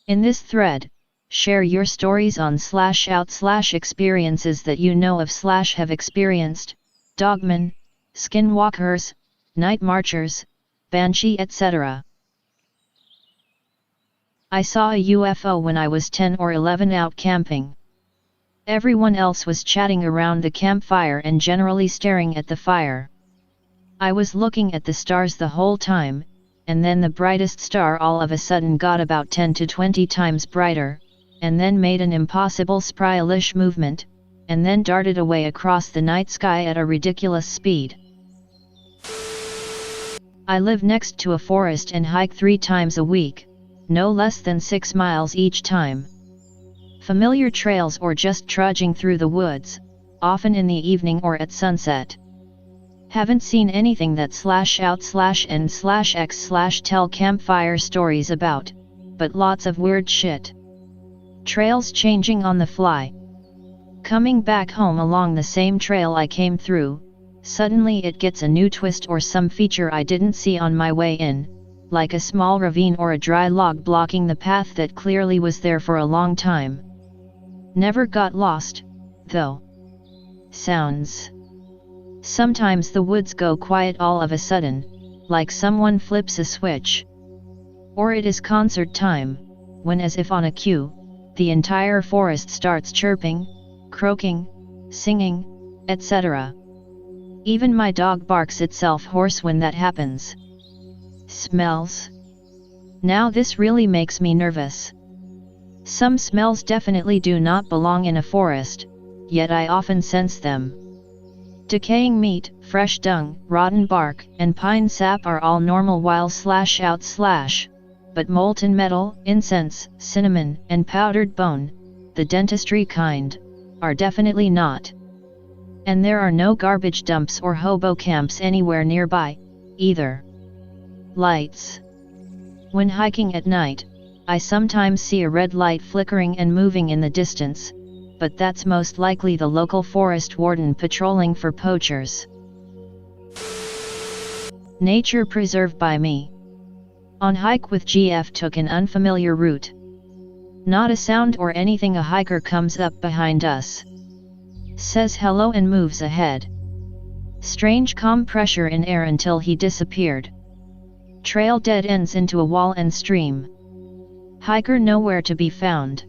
In this thread, share your stories on /out/ experiences that you know of / have experienced, dogmen, skinwalkers, night marchers, banshee etc. I saw a UFO when I was 10 or 11 out camping. Everyone else was chatting around the campfire and generally staring at the fire. I was looking at the stars the whole time, and then the brightest star all of a sudden got about 10 to 20 times brighter, and then made an impossible stylish movement, and then darted away across the night sky at a ridiculous speed. I live next to a forest and hike 3 times a week, no less than 6 miles each time. Familiar trails or just trudging through the woods, often in the evening or at sunset. Haven't seen anything that /out/and/x/ tell campfire stories about, but lots of weird shit. Trails changing on the fly. Coming back home along the same trail I came through, suddenly it gets a new twist or some feature I didn't see on my way in, like a small ravine or a dry log blocking the path that clearly was there for a long time. Never got lost, though. Sounds. Sometimes the woods go quiet all of a sudden, like someone flips a switch. Or it is concert time, when as if on a cue, the entire forest starts chirping, croaking, singing, etc. Even my dog barks itself hoarse when that happens. Smells. Now this really makes me nervous. Some smells definitely do not belong in a forest, yet I often sense them. Decaying meat, fresh dung, rotten bark, and pine sap are all normal while /out/, but molten metal, incense, cinnamon, and powdered bone, the dentistry kind, are definitely not. And there are no garbage dumps or hobo camps anywhere nearby, either. Lights. When hiking at night, I sometimes see a red light flickering and moving in the distance, but that's most likely the local forest warden patrolling for poachers. Nature preserved by me. On hike with GF took an unfamiliar route. Not a sound or anything, a hiker comes up behind us. Says hello and moves ahead. Strange calm pressure in air until he disappeared. Trail dead ends into a wall and stream. Hiker nowhere to be found.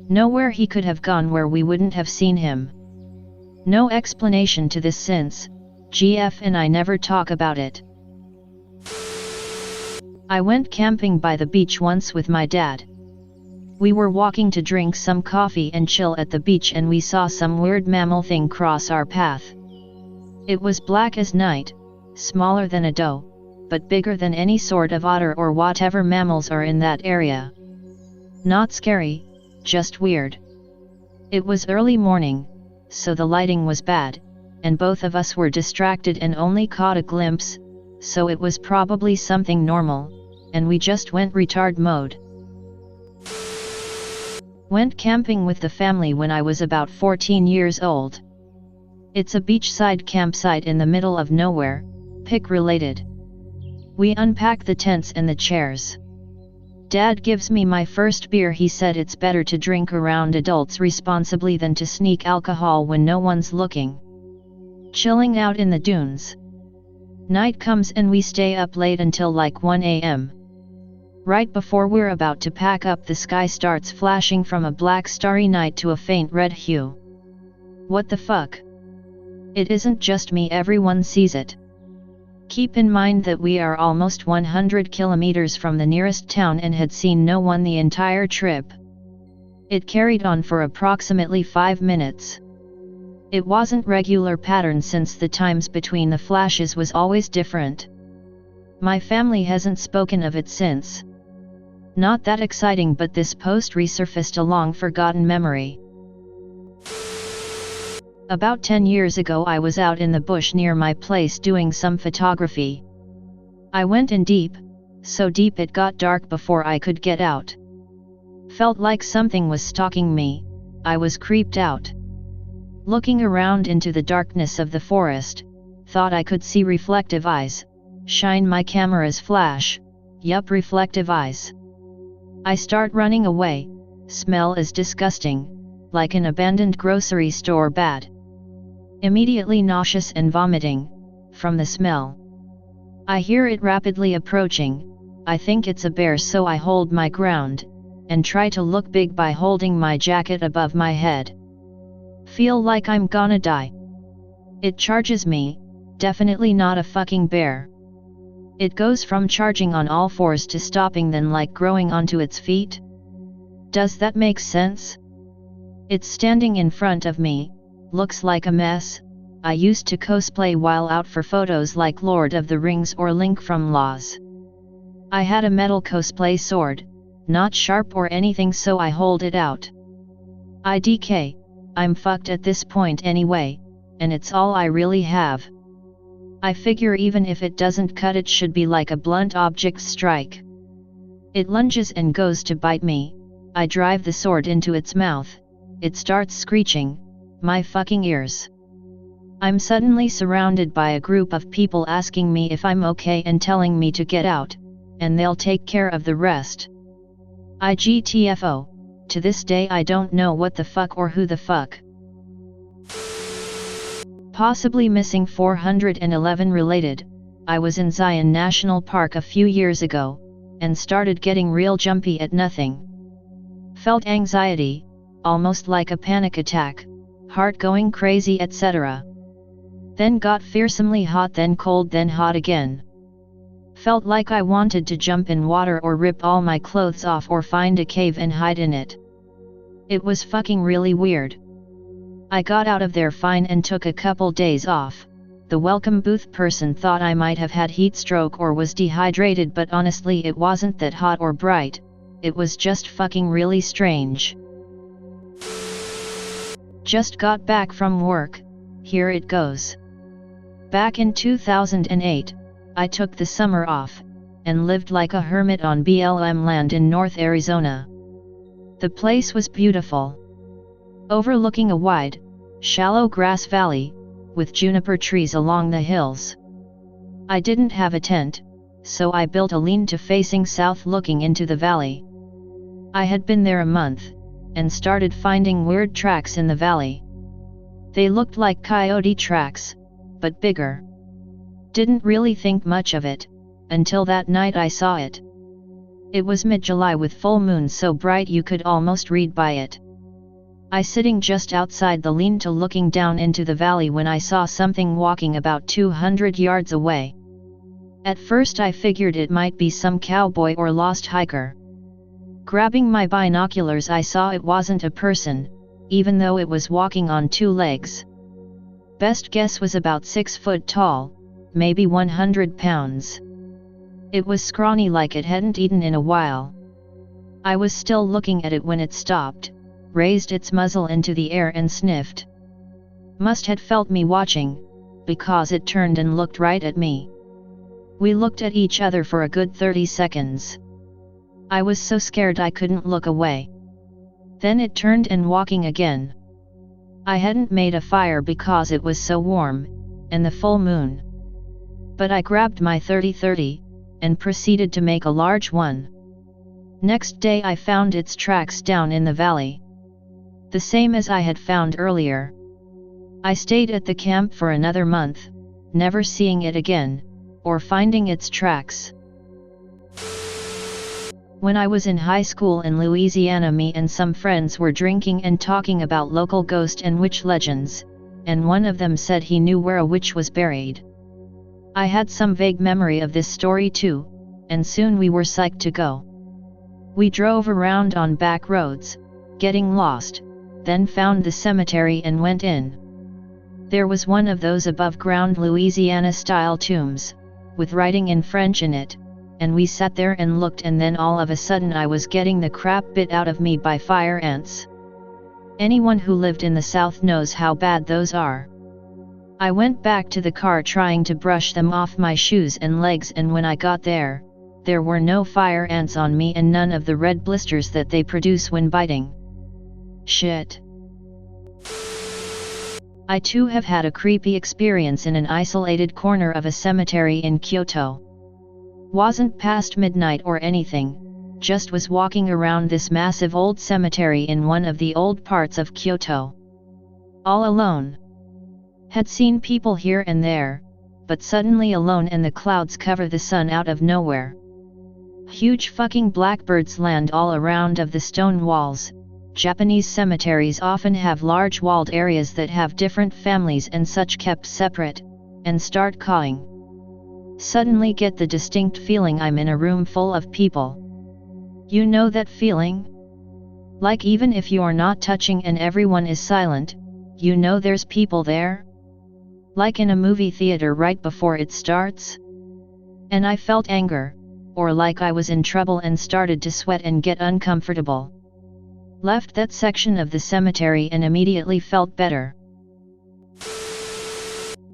Nowhere he could have gone where we wouldn't have seen him. No explanation to this since, GF and I never talk about it. I went camping by the beach once with my dad. We were walking to drink some coffee and chill at the beach and we saw some weird mammal thing cross our path. It was black as night, smaller than a doe, but bigger than any sort of otter or whatever mammals are in that area. Not scary, just weird. It was early morning, so the lighting was bad, and both of us were distracted and only caught a glimpse, so it was probably something normal, and we just went retard mode. Went camping with the family when I was about 14 years old. It's a beachside campsite in the middle of nowhere, pic related. We unpack the tents and the chairs. Dad gives me my first beer. He said it's better to drink around adults responsibly than to sneak alcohol when no one's looking. Chilling out in the dunes. Night comes and we stay up late until like 1 a.m. Right before we're about to pack up, the sky starts flashing from a black starry night to a faint red hue. What the fuck? It isn't just me, everyone sees it. Keep in mind that we are almost 100 kilometers from the nearest town and had seen no one the entire trip. It carried on for approximately 5 minutes. It wasn't regular pattern since the times between the flashes was always different. My family hasn't spoken of it since. Not that exciting, but this post resurfaced a long forgotten memory. About 10 years ago I was out in the bush near my place doing some photography. I went in deep, so deep it got dark before I could get out. Felt like something was stalking me, I was creeped out. Looking around into the darkness of the forest, thought I could see reflective eyes, shine my camera's flash, yup, reflective eyes. I start running away. Smell is disgusting, like an abandoned grocery store bad. Immediately nauseous and vomiting, from the smell. I hear it rapidly approaching. I think it's a bear, so I hold my ground, and try to look big by holding my jacket above my head. Feel like I'm gonna die. It charges me, definitely not a fucking bear. It goes from charging on all fours to stopping, then like growing onto its feet. Does that make sense? It's standing in front of me, looks like a mess. I used to cosplay while out for photos like Lord of the Rings or Link from Laws. I had a metal cosplay sword, not sharp or anything, so I hold it out. IDK, I'm fucked at this point anyway, and it's all I really have. I figure even if it doesn't cut, it should be like a blunt object strike. It lunges and goes to bite me. I drive the sword into its mouth. It starts screeching, my fucking ears. I'm suddenly surrounded by a group of people asking me if I'm okay and telling me to get out, and they'll take care of the rest. IGTFO, to this day I don't know what the fuck or who the fuck. Possibly missing 411 related. I was in Zion National Park a few years ago, and started getting real jumpy at nothing. Felt anxiety, almost like a panic attack, heart going crazy, etc. Then got fearsomely hot, then cold, then hot again. Felt like I wanted to jump in water or rip all my clothes off or find a cave and hide in it. It was fucking really weird. I got out of there fine and took a couple days off. The welcome booth person thought I might have had heat stroke or was dehydrated, but honestly it wasn't that hot or bright, it was just fucking really strange. Just got back from work, here it goes. Back in 2008, I took the summer off, and lived like a hermit on BLM land in North Arizona. The place was beautiful. Overlooking a wide, shallow grass valley, with juniper trees along the hills. I didn't have a tent, so I built a lean-to facing south looking into the valley. I had been there a month, and started finding weird tracks in the valley. They looked like coyote tracks, but bigger. Didn't really think much of it, until that night I saw it. It was mid-July with full moon so bright you could almost read by it. I sitting just outside the lean-to looking down into the valley when I saw something walking about 200 yards away. At first I figured it might be some cowboy or lost hiker. Grabbing my binoculars I saw it wasn't a person, even though it was walking on two legs. Best guess was about 6 foot tall, maybe 100 pounds. It was scrawny like it hadn't eaten in a while. I was still looking at it when it stopped, raised its muzzle into the air and sniffed. Must had felt me watching, because it turned and looked right at me. We looked at each other for a good 30 seconds. I was so scared I couldn't look away. Then it turned and walking again. I hadn't made a fire because it was so warm, and the full moon. But I grabbed my 30-30, and proceeded to make a large one. Next day I found its tracks down in the valley. The same as I had found earlier. I stayed at the camp for another month, never seeing it again, or finding its tracks. When I was in high school in Louisiana, me and some friends were drinking and talking about local ghost and witch legends, and one of them said he knew where a witch was buried. I had some vague memory of this story too, and soon we were psyched to go. We drove around on back roads, getting lost, then found the cemetery and went in. There was one of those above-ground Louisiana-style tombs, with writing in French in it, and we sat there and looked, and then all of a sudden I was getting the crap bit out of me by fire ants. Anyone who lived in the South knows how bad those are. I went back to the car trying to brush them off my shoes and legs, and when I got there were no fire ants on me and none of the red blisters that they produce when biting. Shit. I too have had a creepy experience in an isolated corner of a cemetery in Kyoto. Wasn't past midnight or anything, just was walking around this massive old cemetery in one of the old parts of Kyoto. All alone. Had seen people here and there, but suddenly alone, and the clouds cover the sun out of nowhere. Huge fucking blackbirds land all around of the stone walls. Japanese cemeteries often have large walled areas that have different families and such kept separate, and start cawing. Suddenly get the distinct feeling I'm in a room full of people. You know that feeling? Like even if you're not touching and everyone is silent, you know there's people there? Like in a movie theater right before it starts? And I felt anger, or like I was in trouble, and started to sweat and get uncomfortable. Left that section of the cemetery and immediately felt better.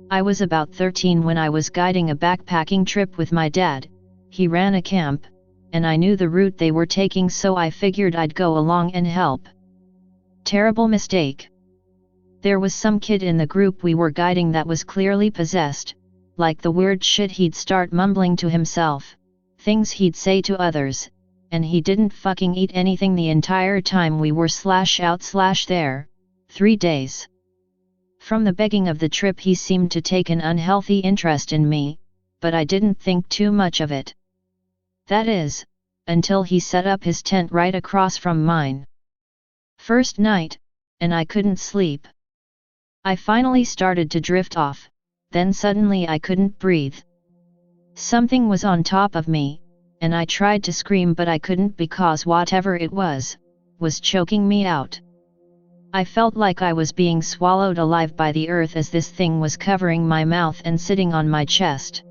I was about 13 when I was guiding a backpacking trip with my dad. He ran a camp, and I knew the route they were taking, so I figured I'd go along and help. Terrible mistake. There was some kid in the group we were guiding that was clearly possessed, like the weird shit he'd start mumbling to himself, things he'd say to others, and he didn't fucking eat anything the entire time we were /out/there, 3 days. From the beginning of the trip he seemed to take an unhealthy interest in me, but I didn't think too much of it. That is, until he set up his tent right across from mine. First night, and I couldn't sleep. I finally started to drift off, then suddenly I couldn't breathe. Something was on top of me, and I tried to scream but I couldn't because whatever it was choking me out. I felt like I was being swallowed alive by the earth as this thing was covering my mouth and sitting on my chest.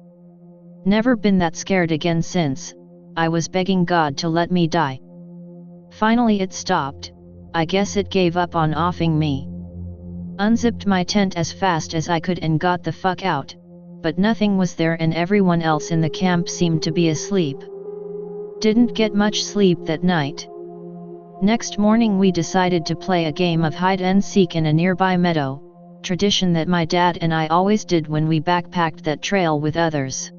Never been that scared again since. I was begging God to let me die. Finally it stopped. I guess it gave up on offing me. Unzipped my tent as fast as I could and got the fuck out, but nothing was there and everyone else in the camp seemed to be asleep. Didn't get much sleep that night. Next morning we decided to play a game of hide and seek in a nearby meadow, tradition that my dad and I always did when we backpacked that trail with others.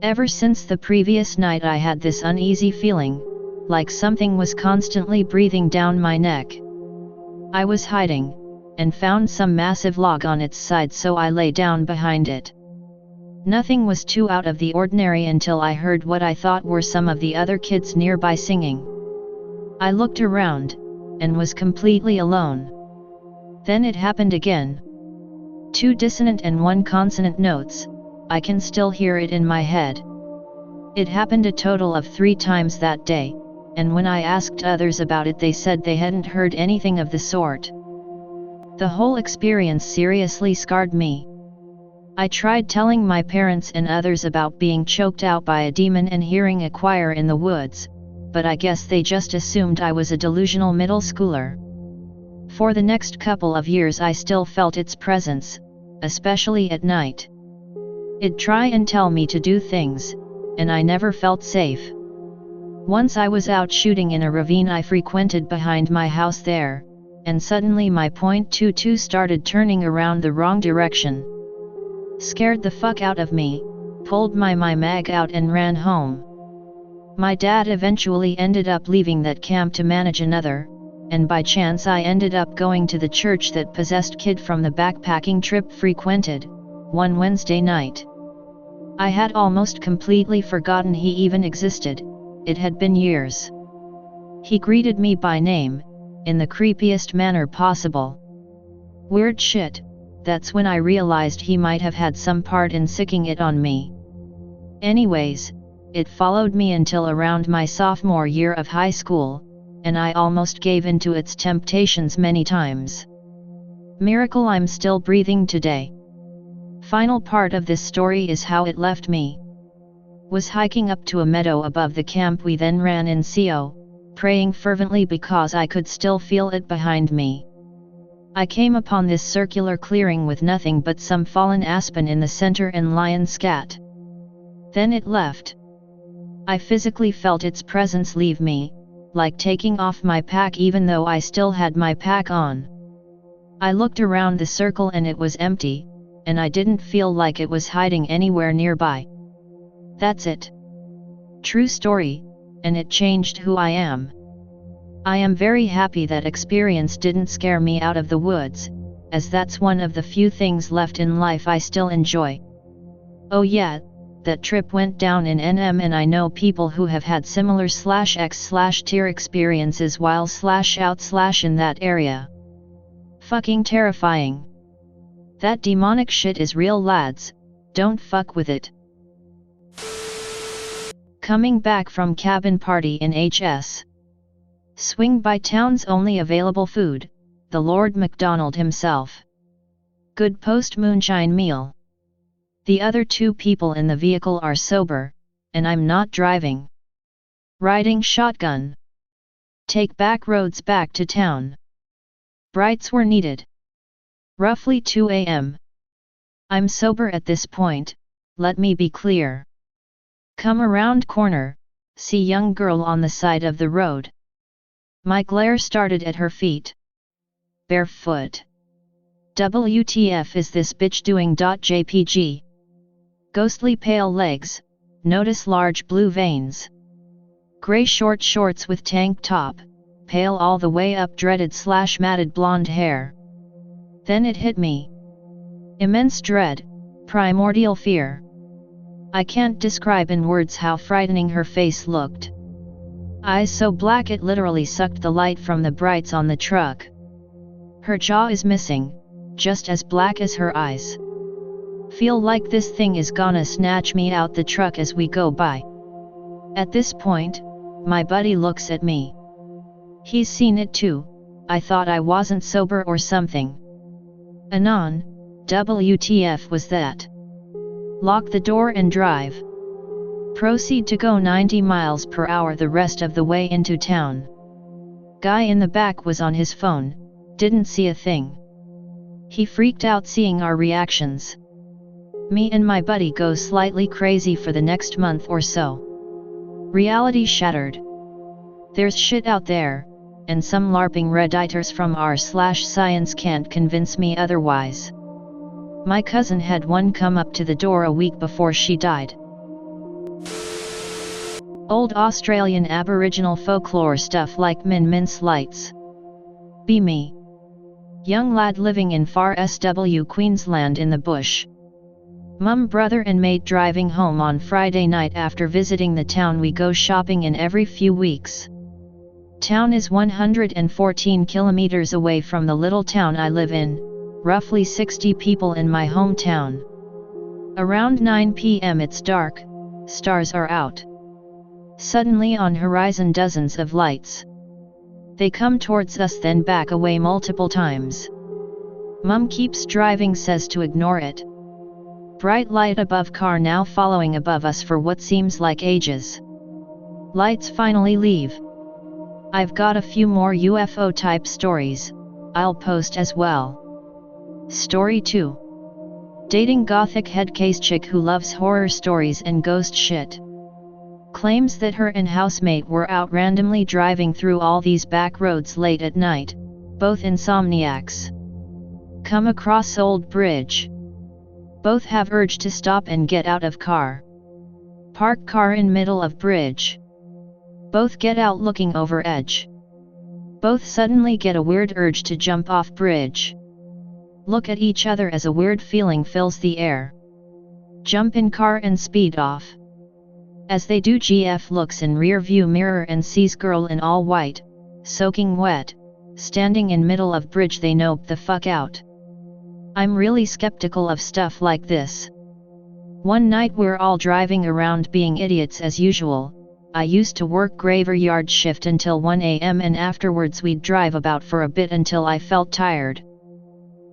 Ever since the previous night I had this uneasy feeling, like something was constantly breathing down my neck. I was hiding, and found some massive log on its side, so I lay down behind it. Nothing was too out of the ordinary until I heard what I thought were some of the other kids nearby singing. I looked around, and was completely alone. Then it happened again. 2 dissonant and 1 consonant notes, I can still hear it in my head. It happened a total of 3 times that day, and when I asked others about it they said they hadn't heard anything of the sort. The whole experience seriously scarred me. I tried telling my parents and others about being choked out by a demon and hearing a choir in the woods, but I guess they just assumed I was a delusional middle schooler. For the next couple of years I still felt its presence, especially at night. It'd try and tell me to do things, and I never felt safe. Once I was out shooting in a ravine I frequented behind my house there, and suddenly my .22 started turning around the wrong direction. Scared the fuck out of me, pulled my mag out and ran home. My dad eventually ended up leaving that camp to manage another, and by chance I ended up going to the church that possessed kid from the backpacking trip frequented, one Wednesday night. I had almost completely forgotten he even existed, it had been years. He greeted me by name, in the creepiest manner possible. Weird shit, that's when I realized he might have had some part in sicking it on me. Anyways, it followed me until around my sophomore year of high school, and I almost gave in to its temptations many times. Miracle I'm still breathing today. Final part of this story is how it left me. Was hiking up to a meadow above the camp we then ran in CO, praying fervently because I could still feel it behind me. I came upon this circular clearing with nothing but some fallen aspen in the center and lion scat. Then it left. I physically felt its presence leave me, like taking off my pack even though I still had my pack on. I looked around the circle and it was empty, and I didn't feel like it was hiding anywhere nearby. That's it. True story, and it changed who I am. I am very happy that experience didn't scare me out of the woods, as that's one of the few things left in life I still enjoy. Oh yeah, that trip went down in NM, and I know people who have had similar /X/tier experiences while /out/ in that area. Fucking terrifying. That demonic shit is real, lads, don't fuck with it. Coming back from cabin party in HS. Swing by town's only available food, the Lord MacDonald himself. Good post-moonshine meal. The other two people in the vehicle are sober, and I'm not driving. Riding shotgun. Take back roads back to town. Brights were needed. Roughly 2 a.m. I'm sober at this point, let me be clear. Come around corner, see young girl on the side of the road. My glare started at her feet. Barefoot. WTF is this bitch doing? .jpg. Ghostly pale legs, notice large blue veins. Grey short shorts with tank top, pale all the way up, dreaded / matted blonde hair. Then it hit me. Immense dread, primordial fear. I can't describe in words how frightening her face looked. Eyes so black it literally sucked the light from the brights on the truck. Her jaw is missing, just as black as her eyes. Feel like this thing is gonna snatch me out the truck as we go by. At this point, my buddy looks at me. He's seen it too. I thought I wasn't sober or something. Anon, WTF was that? Lock the door and drive. Proceed to go 90 miles per hour the rest of the way into town. Guy in the back was on his phone, didn't see a thing. He freaked out seeing our reactions. Me and my buddy go slightly crazy for the next month or so. Reality shattered. There's shit out there, and some LARPing redditors from r/science can't convince me otherwise. My cousin had one come up to the door a week before she died. Old Australian Aboriginal folklore stuff like mince lights. Be me. Young lad living in far SW Queensland in the bush. Mum, brother and mate driving home on Friday night after visiting the town we go shopping in every few weeks. Town is 114 kilometers away from the little town I live in, roughly 60 people in my hometown. Around 9 p.m. it's dark, stars are out. Suddenly on horizon dozens of lights. They come towards us then back away multiple times. Mum keeps driving, says to ignore it. Bright light above car now following above us for what seems like ages. Lights finally leave. I've got a few more UFO type stories, I'll post as well. Story 2. Dating gothic headcase chick who loves horror stories and ghost shit. Claims that her and housemate were out randomly driving through all these back roads late at night, both insomniacs. Come across old bridge. Both have urge to stop and get out of car. Park car in middle of bridge. Both get out looking over edge. Both suddenly get a weird urge to jump off bridge. Look at each other as a weird feeling fills the air. Jump in car and speed off. As they do, GF looks in rear view mirror and sees girl in all white, soaking wet, standing in middle of bridge. They nope the fuck out. I'm really skeptical of stuff like this. One night we're all driving around being idiots as usual. I used to work graveyard shift until 1 a.m. and afterwards we'd drive about for a bit until I felt tired.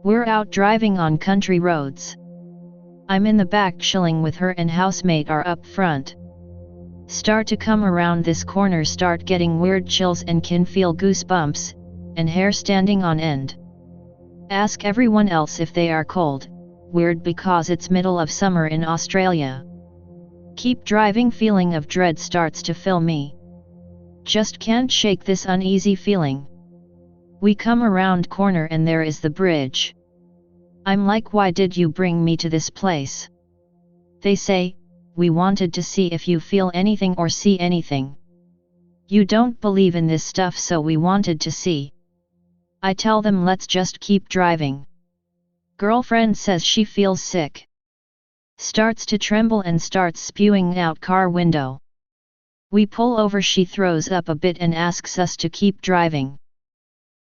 We're out driving on country roads. I'm in the back chilling with her and housemate are up front. Start to come around this corner, start getting weird chills and can feel goosebumps, and hair standing on end. Ask everyone else if they are cold. Weird because it's middle of summer in Australia. Keep driving, feeling of dread starts to fill me. Just can't shake this uneasy feeling. We come around corner and there is the bridge. I'm like, why did you bring me to this place? They say, we wanted to see if you feel anything or see anything. You don't believe in this stuff, so we wanted to see. I tell them let's just keep driving. Girlfriend says she feels sick. Starts to tremble and starts spewing out car window. We pull over, she throws up a bit and asks us to keep driving.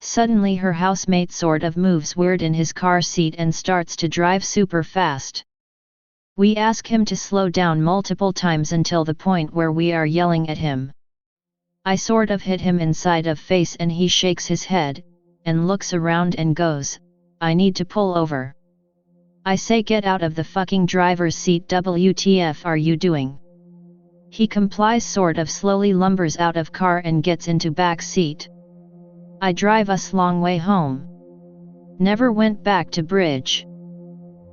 Suddenly her housemate sort of moves weird in his car seat and starts to drive super fast. We ask him to slow down multiple times until the point where we are yelling at him. I sort of hit him inside of face and he shakes his head, and looks around and goes, I need to pull over. I say get out of the fucking driver's seat, WTF are you doing? He complies, sort of slowly lumbers out of car and gets into back seat. I drive us long way home. Never went back to bridge.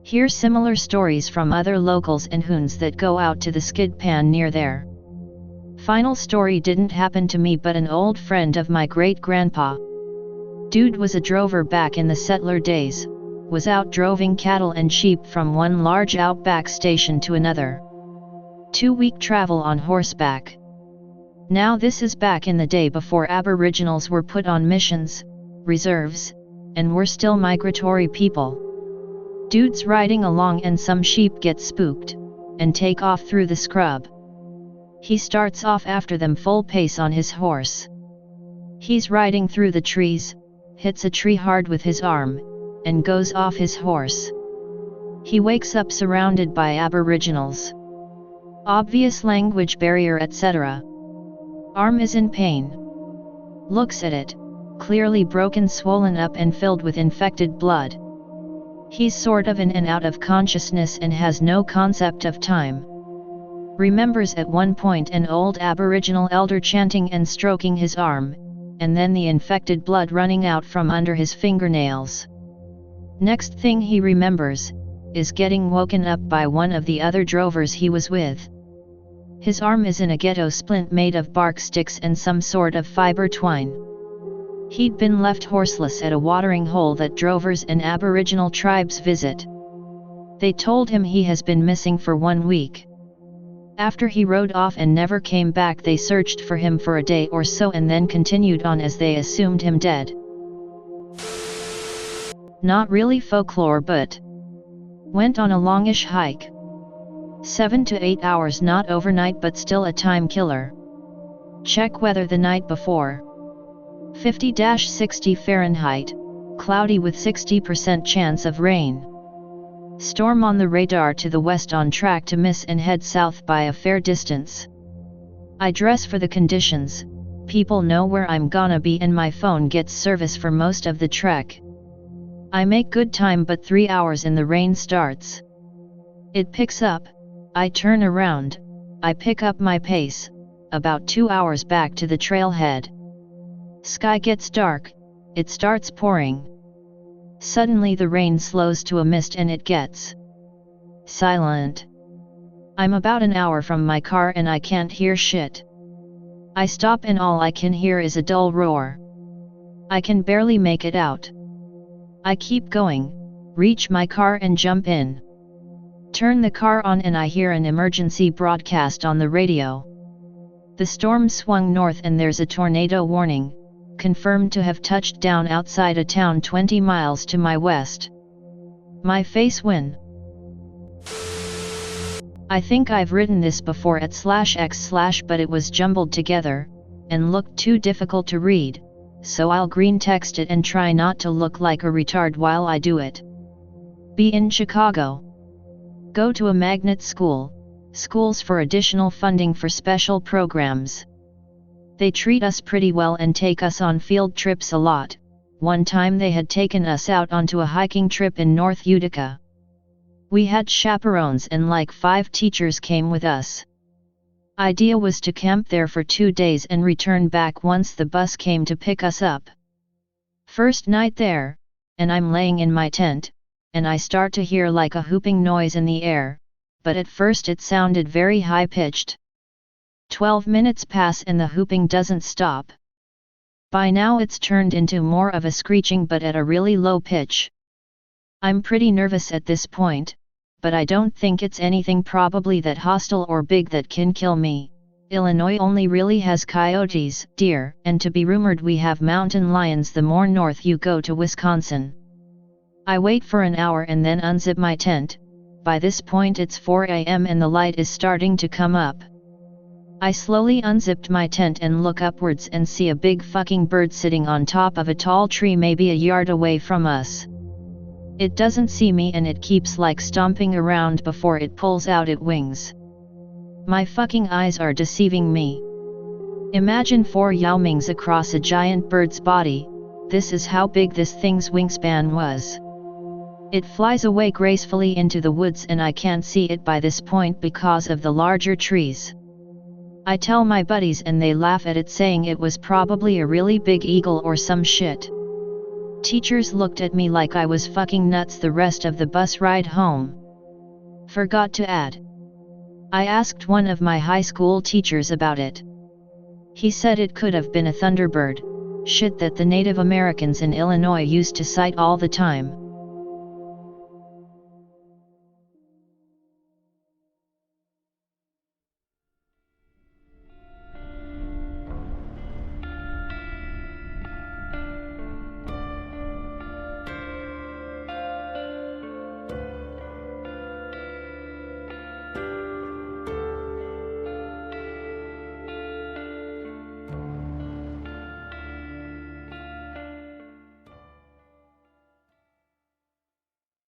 Hear similar stories from other locals and hoons that go out to the skid pan near there. Final story didn't happen to me but an old friend of my great-grandpa. Dude was a drover back in the settler days, was out droving cattle and sheep from one large outback station to another. 2-week travel on horseback. Now this is back in the day before Aboriginals were put on missions, reserves, and were still migratory people. Dude's riding along and some sheep get spooked, and take off through the scrub. He starts off after them full pace on his horse. He's riding through the trees, hits a tree hard with his arm, and goes off his horse. He wakes up surrounded by Aboriginals. Obvious language barrier, etc. Arm is in pain. Looks at it, clearly broken, swollen up and filled with infected blood. He's sort of in and out of consciousness and has no concept of time. Remembers at one point an old Aboriginal elder chanting and stroking his arm, and then the infected blood running out from under his fingernails. Next thing he remembers, is getting woken up by one of the other drovers he was with. His arm is in a ghetto splint made of bark sticks and some sort of fiber twine. He'd been left horseless at a watering hole that drovers and Aboriginal tribes visit. They told him he has been missing for 1 week. After he rode off and never came back, they searched for him for a day or so and then continued on as they assumed him dead. Not really folklore, but went on a longish hike. 7 to 8 hours, not overnight but still a time killer. Check weather the night before. 50-60 Fahrenheit, cloudy with 60% chance of rain. Storm on the radar to the west, on track to miss and head south by a fair distance. I dress for the conditions, people know where I'm gonna be and my phone gets service for most of the trek. I make good time but 3 hours in the rain starts. It picks up, I turn around, I pick up my pace, about 2 hours back to the trailhead. Sky gets dark, it starts pouring. Suddenly the rain slows to a mist and it gets silent. I'm about an hour from my car and I can't hear shit. I stop and all I can hear is a dull roar. I can barely make it out. I keep going, reach my car and jump in. Turn the car on and I hear an emergency broadcast on the radio. The storm swung north and there's a tornado warning, confirmed to have touched down outside a town 20 miles to my west. My face win. I think I've written this before at /x/ but it was jumbled together, and looked too difficult to read, so I'll green text it and try not to look like a retard while I do it. Be in Chicago. Go to a magnet school, schools for additional funding for special programs. They treat us pretty well and take us on field trips a lot. One time they had taken us out onto a hiking trip in North Utica. We had chaperones and like 5 teachers came with us. Idea was to camp there for 2 days and return back once the bus came to pick us up. First night there, and I'm laying in my tent, and I start to hear like a whooping noise in the air, but at first it sounded very high-pitched. 12 minutes pass and the whooping doesn't stop. By now it's turned into more of a screeching but at a really low pitch. I'm pretty nervous at this point, but I don't think it's anything probably that hostile or big that can kill me. Illinois only really has coyotes, deer, and to be rumored we have mountain lions the more north you go to Wisconsin. I wait for an hour and then unzip my tent. By this point it's 4 a.m. and the light is starting to come up. I slowly unzipped my tent and look upwards and see a big fucking bird sitting on top of a tall tree maybe a yard away from us. It doesn't see me and it keeps like stomping around before it pulls out its wings. My fucking eyes are deceiving me. Imagine 4 Yao Mings across a giant bird's body. This is how big this thing's wingspan was. It flies away gracefully into the woods and I can't see it by this point because of the larger trees. I tell my buddies and they laugh at it saying it was probably a really big eagle or some shit. Teachers looked at me like I was fucking nuts the rest of the bus ride home. Forgot to add. I asked one of my high school teachers about it. He said it could have been a thunderbird, shit that the Native Americans in Illinois used to sight all the time.